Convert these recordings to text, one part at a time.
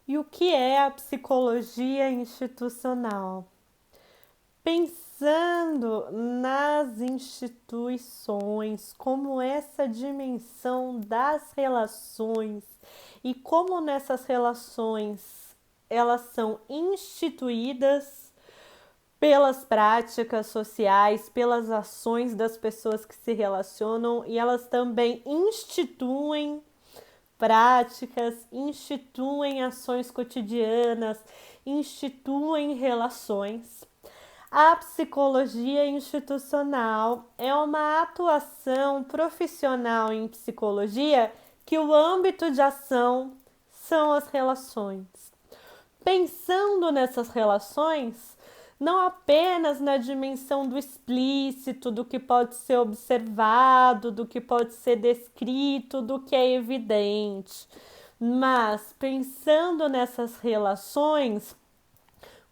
E o que é a psicologia institucional? Pensando nas instituições, como essa dimensão das relações e como nessas relações elas são instituídas pelas práticas sociais, pelas ações das pessoas que se relacionam e elas também instituem práticas, instituem ações cotidianas, instituem relações. A psicologia institucional é uma atuação profissional em psicologia que o âmbito de ação são as relações. Pensando nessas relações, não apenas na dimensão do explícito, do que pode ser observado, do que pode ser descrito, do que é evidente, mas pensando nessas relações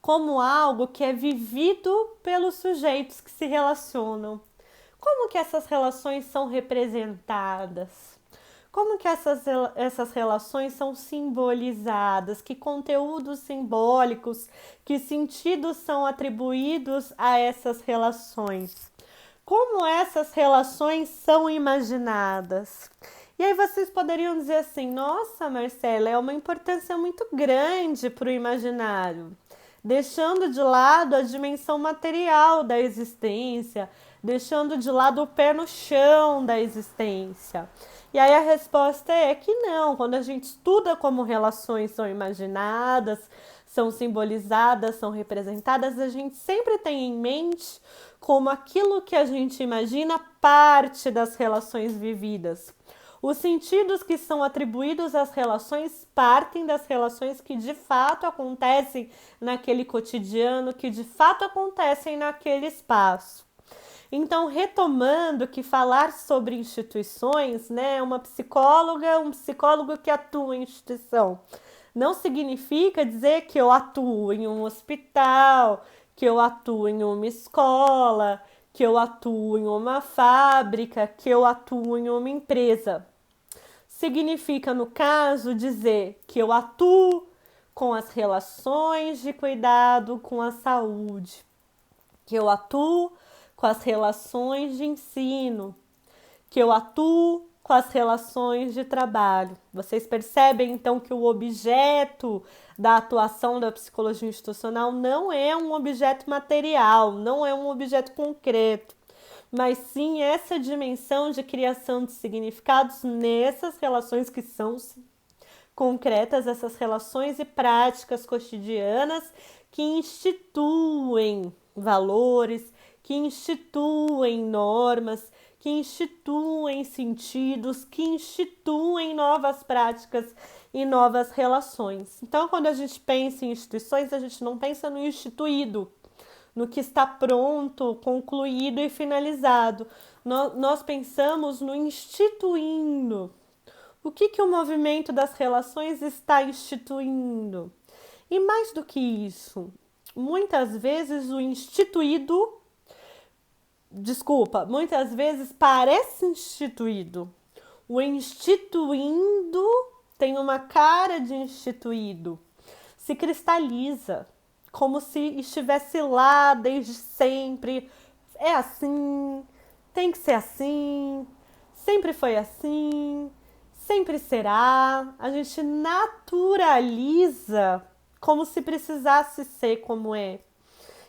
como algo que é vivido pelos sujeitos que se relacionam. Como que essas relações são representadas? Como que essas relações são simbolizadas? Que conteúdos simbólicos, que sentidos são atribuídos a essas relações? Como essas relações são imaginadas? E aí vocês poderiam dizer assim, nossa, Marcela, é uma importância muito grande para o imaginário, deixando de lado a dimensão material da existência, deixando de lado o pé no chão da existência. E aí a resposta é que não, quando a gente estuda como relações são imaginadas, são simbolizadas, são representadas, a gente sempre tem em mente como aquilo que a gente imagina parte das relações vividas. Os sentidos que são atribuídos às relações partem das relações que de fato acontecem naquele cotidiano, que de fato acontecem naquele espaço. Então, retomando que falar sobre instituições, né, uma psicóloga, um psicólogo que atua em instituição, não significa dizer que eu atuo em um hospital, que eu atuo em uma escola, que eu atuo em uma fábrica, que eu atuo em uma empresa. Significa, no caso, dizer que eu atuo com as relações de cuidado com a saúde, que eu atuo com as relações de ensino, que eu atuo com as relações de trabalho. Vocês percebem então que o objeto da atuação da psicologia institucional não é um objeto material, não é um objeto concreto, mas sim essa dimensão de criação de significados nessas relações que são concretas, essas relações e práticas cotidianas que instituem valores, que instituem normas, que instituem sentidos, que instituem novas práticas e novas relações. Então, quando a gente pensa em instituições, a gente não pensa no instituído, no que está pronto, concluído e finalizado. Nós pensamos no instituindo. O que o movimento das relações está instituindo? E mais do que isso, muitas vezes o instituído, muitas vezes parece instituído. O instituindo tem uma cara de instituído, se cristaliza, como se estivesse lá desde sempre. É assim, tem que ser assim, sempre foi assim, sempre será. A gente naturaliza como se precisasse ser como é.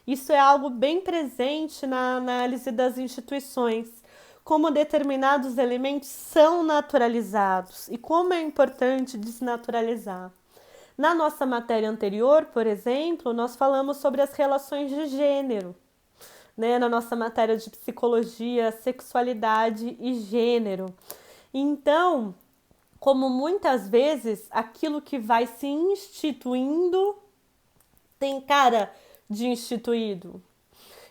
Isso é algo bem presente na análise das instituições, como determinados elementos são naturalizados e como é importante desnaturalizar. Na nossa matéria anterior, por exemplo, nós falamos sobre as relações de gênero, né? Na nossa matéria de psicologia, sexualidade e gênero. Então, como muitas vezes aquilo que vai se instituindo tem cara de instituído.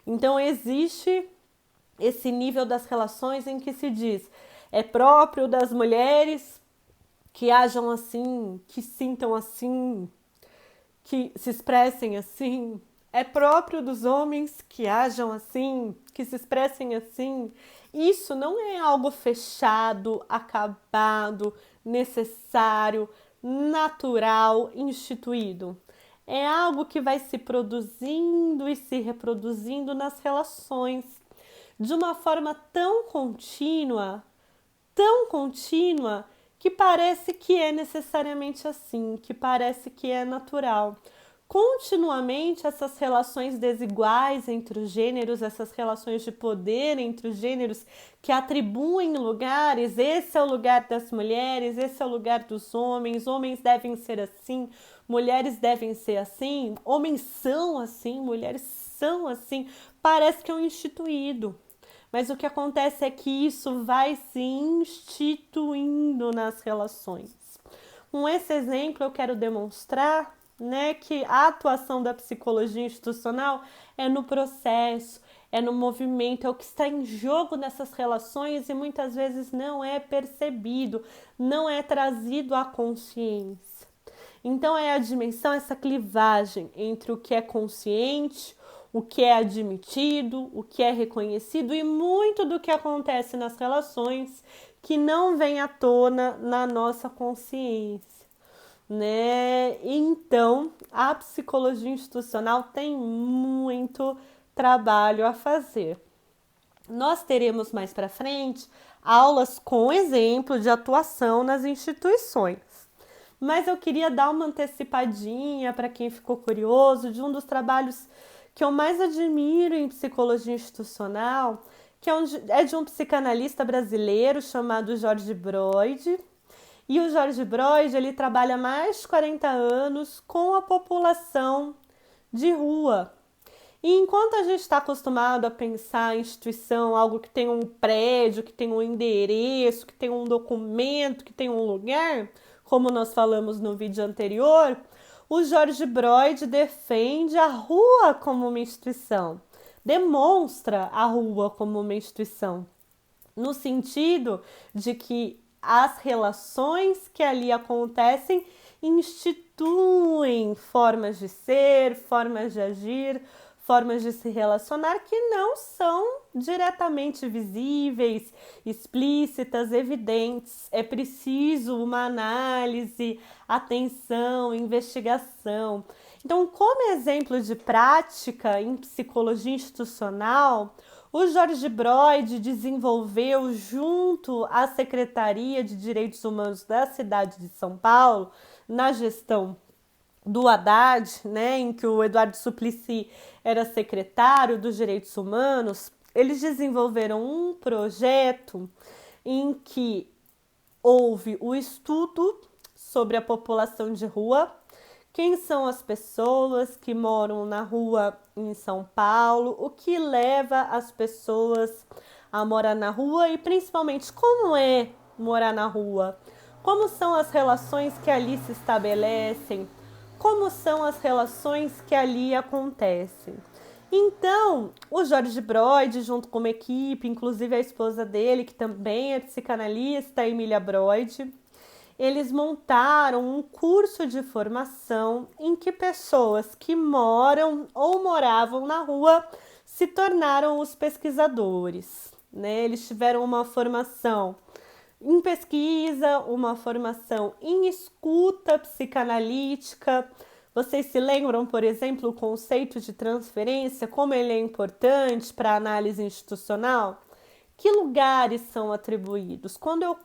Então, existe esse nível das relações em que se diz é próprio das mulheres que ajam assim, que sintam assim, que se expressem assim. É próprio dos homens que ajam assim, que se expressem assim. Isso não é algo fechado, acabado, necessário. natural, instituído. É algo que vai se produzindo e se reproduzindo nas relações de uma forma tão contínua, que parece que é necessariamente assim, que parece que é natural. Continuamente, essas relações desiguais entre os gêneros, essas relações de poder entre os gêneros que atribuem lugares, esse é o lugar das mulheres, esse é o lugar dos homens devem ser assim, mulheres devem ser assim, homens são assim, mulheres são assim, parece que é um instituído. Mas o que acontece é que isso vai se instituindo nas relações. Com esse exemplo, eu quero demonstrar, né, que a atuação da psicologia institucional é no processo, é no movimento, é o que está em jogo nessas relações e muitas vezes não é percebido, não é trazido à consciência. Então é a dimensão, essa clivagem entre o que é consciente, o que é admitido, o que é reconhecido e muito do que acontece nas relações que não vem à tona na nossa consciência, né? Então, a psicologia institucional tem muito trabalho a fazer. Nós teremos mais para frente aulas com exemplo de atuação nas instituições. Mas eu queria dar uma antecipadinha para quem ficou curioso de um dos trabalhos que eu mais admiro em psicologia institucional, que é de um psicanalista brasileiro chamado Jorge Broide. E o Jorge Broide, ele trabalha há mais de 40 anos com a população de rua. E enquanto a gente está acostumado a pensar em instituição, algo que tem um prédio, que tem um endereço, que tem um documento, que tem um lugar, como nós falamos no vídeo anterior, o Jorge Broide defende a rua como uma instituição, demonstra a rua como uma instituição, no sentido de que as relações que ali acontecem instituem formas de ser, formas de agir, formas de se relacionar que não são diretamente visíveis, explícitas, evidentes. É preciso uma análise, atenção, investigação. Então, como exemplo de prática em psicologia institucional, o Jorge Broide desenvolveu junto à Secretaria de Direitos Humanos da cidade de São Paulo, na gestão do Haddad, né, em que o Eduardo Suplicy era secretário dos Direitos Humanos, eles desenvolveram um projeto em que houve o estudo sobre a população de rua, quem são as pessoas que moram na rua em São Paulo, o que leva as pessoas a morar na rua e principalmente como é morar na rua, como são as relações que ali se estabelecem, como são as relações que ali acontecem. Então, o Jorge Broide, junto com uma equipe, inclusive a esposa dele, que também é psicanalista, a Emília Broide, eles montaram um curso de formação em que pessoas que moram ou moravam na rua se tornaram os pesquisadores, né? Eles tiveram uma formação em pesquisa, uma formação em escuta psicanalítica. Vocês se lembram, por exemplo, o conceito de transferência, como ele é importante para a análise institucional? Que lugares são atribuídos? Quando eu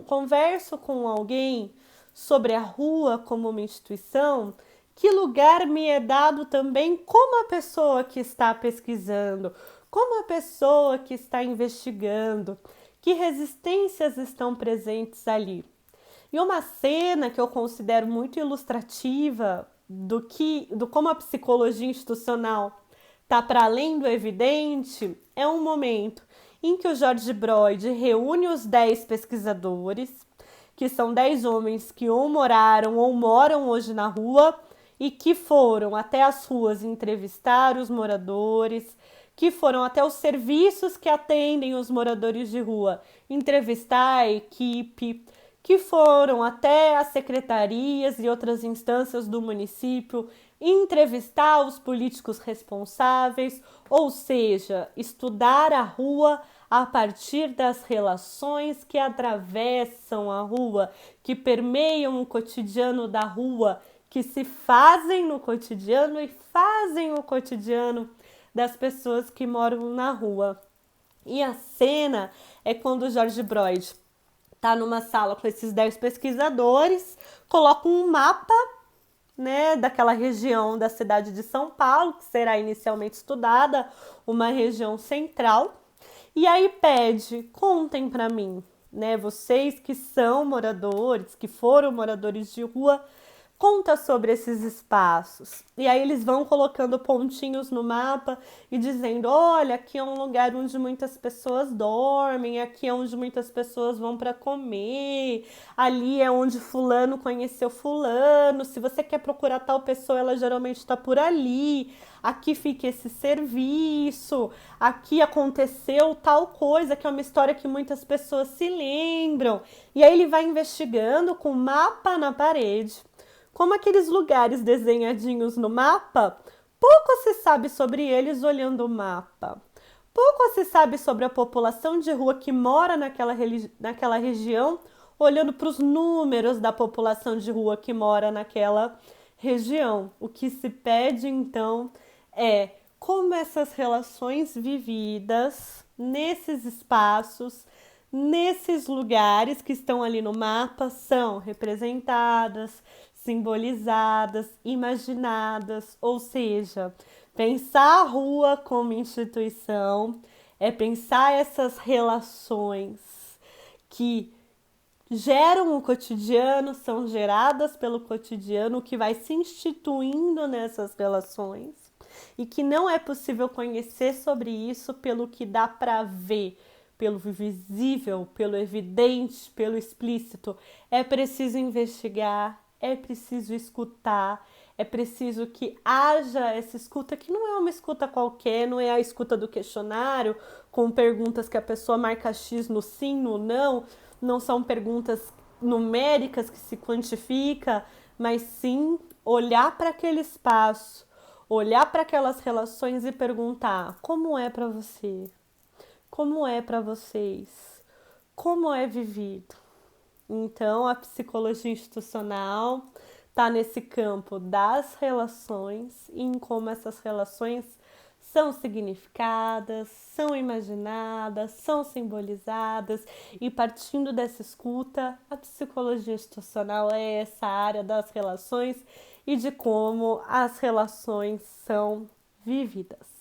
converso com alguém sobre a rua como uma instituição, que lugar me é dado também como a pessoa que está pesquisando, como a pessoa que está investigando? Que resistências estão presentes ali? E uma cena que eu considero muito ilustrativa do como a psicologia institucional está para além do evidente é um momento em que o Jorge Broide reúne os 10 pesquisadores, que são 10 homens que ou moraram ou moram hoje na rua e que foram até as ruas entrevistar os moradores, que foram até os serviços que atendem os moradores de rua, entrevistar a equipe, que foram até as secretarias e outras instâncias do município, entrevistar os políticos responsáveis, ou seja, estudar a rua a partir das relações que atravessam a rua, que permeiam o cotidiano da rua, que se fazem no cotidiano e fazem o cotidiano das pessoas que moram na rua. E a cena é quando o George Broyd está numa sala com esses 10 pesquisadores, coloca um mapa, né, daquela região da cidade de São Paulo, que será inicialmente estudada, uma região central, e aí pede, contem para mim, né, vocês que são moradores, que foram moradores de rua, conta sobre esses espaços. E aí eles vão colocando pontinhos no mapa e dizendo, olha, aqui é um lugar onde muitas pessoas dormem, aqui é onde muitas pessoas vão para comer, ali é onde fulano conheceu fulano, se você quer procurar tal pessoa, ela geralmente está por ali, aqui fica esse serviço, aqui aconteceu tal coisa, que é uma história que muitas pessoas se lembram. E aí ele vai investigando com o mapa na parede. Como aqueles lugares desenhadinhos no mapa, pouco se sabe sobre eles olhando o mapa. Pouco se sabe sobre a população de rua que mora naquela região, olhando para os números da população de rua que mora naquela região. O que se pede, então, é como essas relações vividas nesses espaços, nesses lugares que estão ali no mapa, são representadas, simbolizadas, imaginadas, ou seja, pensar a rua como instituição é pensar essas relações que geram o cotidiano, são geradas pelo cotidiano, que vai se instituindo nessas relações e que não é possível conhecer sobre isso pelo que dá para ver, pelo visível, pelo evidente, pelo explícito. É preciso investigar, é preciso escutar, é preciso que haja essa escuta, que não é uma escuta qualquer, não é a escuta do questionário, com perguntas que a pessoa marca X no sim, no não, não são perguntas numéricas que se quantifica, mas sim olhar para aquele espaço, olhar para aquelas relações e perguntar: como é para você? Como é para vocês? Como é vivido? Então, a psicologia institucional está nesse campo das relações e em como essas relações são significadas, são imaginadas, são simbolizadas, e partindo dessa escuta, a psicologia institucional é essa área das relações e de como as relações são vividas.